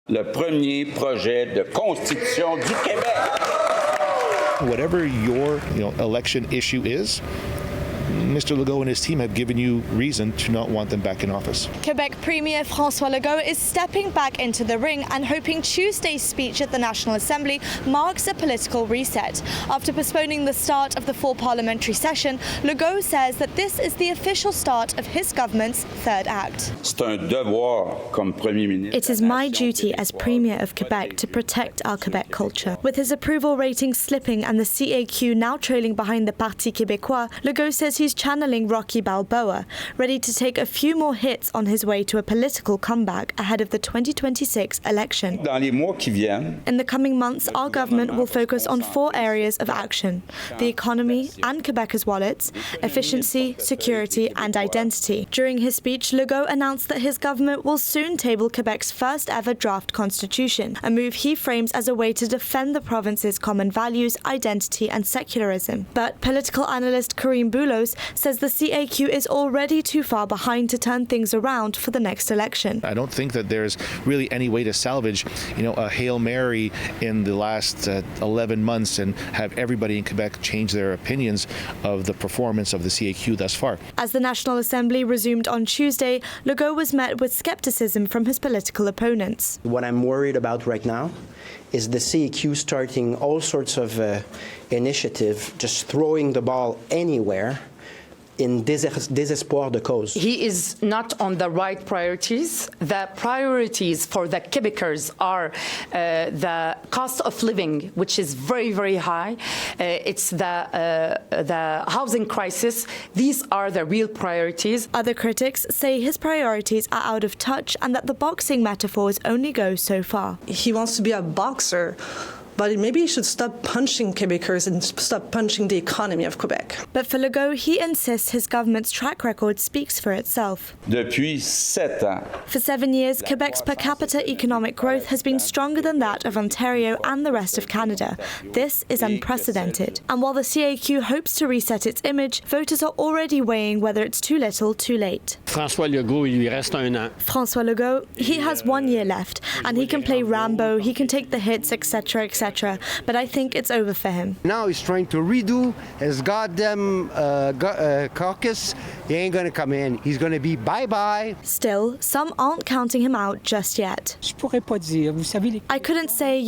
Le premier projet de constitution du Québec. Whatever your election issue is, Mr. Legault and his team have given you reason to not want them back in office. Quebec Premier François Legault is stepping back into the ring and hoping Tuesday's speech at the National Assembly marks a political reset. After postponing the start of the fall parliamentary session, Legault says that this is the official start of his government's third act. C'est un devoir comme Premier ministre. It is my duty as Premier of Quebec to protect our Quebec culture. With his approval rating slipping and the CAQ now trailing behind the Parti québécois, Legault says he's channeling Rocky Balboa, ready to take a few more hits on his way to a political comeback ahead of the 2026 election. Dans les mois qui viennent, In the coming months, our government will focus on 4 areas of action: the economy and Quebecers' wallets, efficiency, security and identity. During his speech, Legault announced that his government will soon table Quebec's first ever draft constitution, a move he frames as a way to defend the province's common values, identity and secularism. But political analyst Karim Boulos says the CAQ is already too far behind to turn things around for the next election. I don't think that there's really any way to salvage, a Hail Mary in the last 11 months and have everybody in Quebec change their opinions of the performance of the CAQ thus far. As the National Assembly resumed on Tuesday, Legault was met with skepticism from his political opponents. What I'm worried about right now is the CAQ starting all sorts of initiative, just throwing the ball anywhere in désespoir de cause. He is not on the right priorities. The priorities for the Quebecers are the cost of living, which is very, very high. It's the housing crisis. These are the real priorities. Other critics say his priorities are out of touch and that the boxing metaphors only go so far. He wants to be a boxer, but maybe he should stop punching Quebecers and stop punching the economy of Quebec. But for Legault, he insists his government's track record speaks for itself. depuis 7 ans, For 7 years, Quebec's per capita economic growth has been stronger than that of Ontario and the rest of Canada. This is unprecedented. And while the CAQ hopes to reset its image, voters are already weighing whether it's too little, too late. François Legault, il lui reste un an. François Legault, he has 1 year left, and he can play Rambo, he can take the hits, etc., etc. But I think it's over for him. Now he's trying to redo his goddamn caucus. He ain't going to come in. He's going to be bye-bye. Still, some aren't counting him out just yet. Je pourrais pas dire, vous savez. I couldn't say,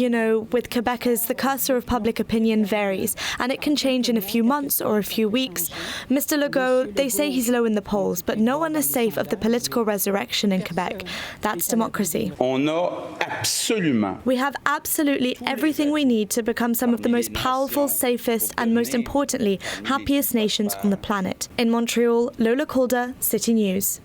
with Quebecers, the cursor of public opinion varies, and it can change in a few months or a few weeks. Mr. Legault, they say he's low in the polls, but no one is safe of the political resurrection in Quebec. That's democracy. on a absolument We have absolutely everything we need to become some of the most powerful, safest, and most importantly, happiest nations on the planet. In Montreal, Lola Kalder, City News.